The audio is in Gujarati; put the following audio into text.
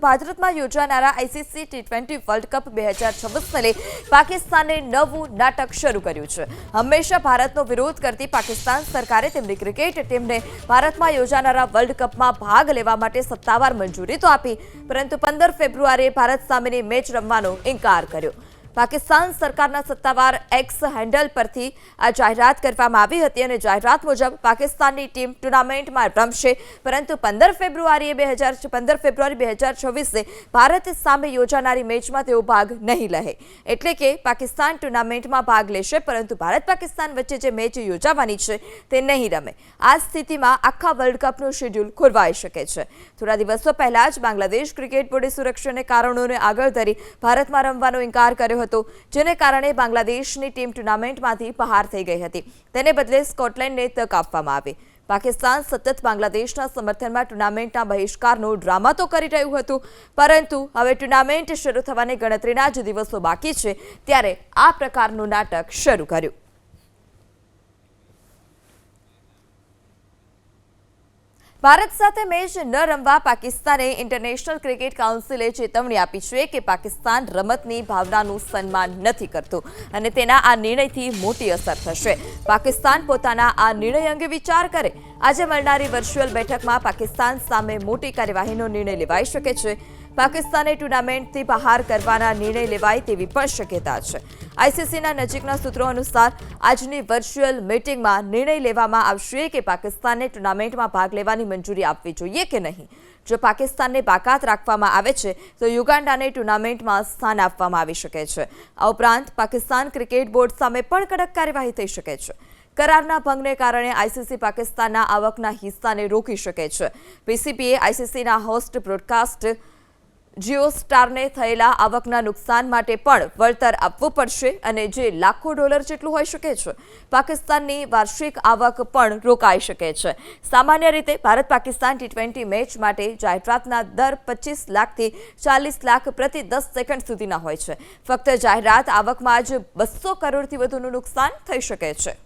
ભારતમાં યોજાનારા આઈસીસી ટી20 વર્લ્ડ કપ 2026ને લઈ પાકિસ્તાને નવું નાટક શરૂ કર્યું છે। હંમેશા ભારતનો વિરોધ કરતી પાકિસ્તાન સરકારે તેમની ક્રિકેટ ટીમને ભારતમાં યોજાનારા વર્લ્ડ કપમાં ભાગ લેવા માટે સત્તાવાર મંજૂરી તો આપી, પરંતુ 15 ફેબ્રુઆરીએ ભારત સામેની મેચ રમવાનો ઇનકાર કર્યો। પાકિસ્તાન સરકારના સત્તાવાર એક્સ હેન્ડલ પરથી આ જાહેરાત કરવામાં આવી હતી અને જાહેરાત મુજબ પાકિસ્તાનની ટીમ ટુર્નામેન્ટમાં રમશે, પરંતુ 15 ફેબ્રુઆરી 2026 ભારત સામે યોજાનારી મેચમાં તેઓ ભાગ નહીં લે। એટલે કે પાકિસ્તાન ટુર્નામેન્ટમાં ભાગ લેશે, પરંતુ ભારત પાકિસ્તાન વચ્ચે જે મેચ યોજાવાની છે તે નહીં રમે। આ સ્થિતિમાં આખા વર્લ્ડ કપનું શેડ્યુલ ખોરવાઈ શકે છે। થોડા દિવસો પહેલા જ બાંગ્લાદેશ ક્રિકેટ બોર્ડે સુરક્ષાને કારણોને આગળ ધરી ભારતમાં રમવાનો ઇનકાર કર્યો હતો, જેને કારણે બાંગ્લાદેશની ટીમ ટુર્નામેન્ટમાંથી બહાર થઈ ગઈ હતી। તેને બદલે સ્કોટલેન્ડને તક આપવામાં આવી। પાકિસ્તાન સતત બાંગ્લાદેશના સમર્થનમાં ટુર્નામેન્ટના બહિષ્કારનો ડ્રામા તો કરી રહ્યું હતું, પરંતુ હવે ટુર્નામેન્ટ શરૂ થવાને ગણતરીના જ દિવસો બાકી છે ત્યારે આ પ્રકારનું નાટક શરૂ કર્યું। ભારત સાથે મેચ ન રમવા પાકિસ્તાને ઇન્ટરનેશનલ ક્રિકેટ કાઉન્સિલે ચેતવણી આપી છે કે પાકિસ્તાન રમતની ભાવનાનું સન્માન નથી કરતું અને તેના આ નિર્ણયથી મોટી અસર થશે। પાકિસ્તાન પોતાના આ નિર્ણય અંગે વિચાર કરે। આજે મળનારી વર્ચ્યુઅલ બેઠકમાં પાકિસ્તાન સામે મોટી કાર્યવાહીનો નિર્ણય લેવાઈ શકે છે। પાકિસ્તાને ટુર્નામેન્ટથી બહાર કરવાના નિર્ણય લેવાય તેવી પણ શક્યતા છે। આઈસીસીના નજીકના સૂત્રો અનુસાર આજની વર્ચ્યુઅલ મીટિંગમાં નિર્ણય લેવામાં આવશે કે પાકિસ્તાનને ટુર્નામેન્ટમાં ભાગ લેવાની મંજૂરી આપવી જોઈએ કે નહીં। જો પાકિસ્તાનને બાકાત રાખવામાં આવે છે તો યુગાન્ડાને ટુર્નામેન્ટમાં સ્થાન આપવામાં આવી શકે છે। આ ઉપરાંત પાકિસ્તાન ક્રિકેટ બોર્ડ સામે પણ કડક કાર્યવાહી થઈ શકે છે। કરારના ભંગને કારણે આઈસીસી પાકિસ્તાનના આવકના હિસ્સાને રોકી શકે છે। પીસીબીએ આઈસીસીના હોસ્ટ બ્રોડકાસ્ટ જીઓ સ્ટારને થયેલા આવકના નુકસાન માટે પણ વળતર આપવું પડશે અને જે લાખો ડોલર જેટલું હોઈ શકે છે। પાકિસ્તાનની વાર્ષિક આવક પણ રોકાઈ શકે છે। સામાન્ય રીતે ભારત પાકિસ્તાન ટી20 મેચ માટે જાહેરાતના દર 25 લાખથી 40 લાખ પ્રતિ 10 સેકન્ડ સુધીના હોય છે। ફક્ત જાહેરાત આવકમાં જ 200 કરોડથી વધુનું નુકસાન થઈ શકે છે।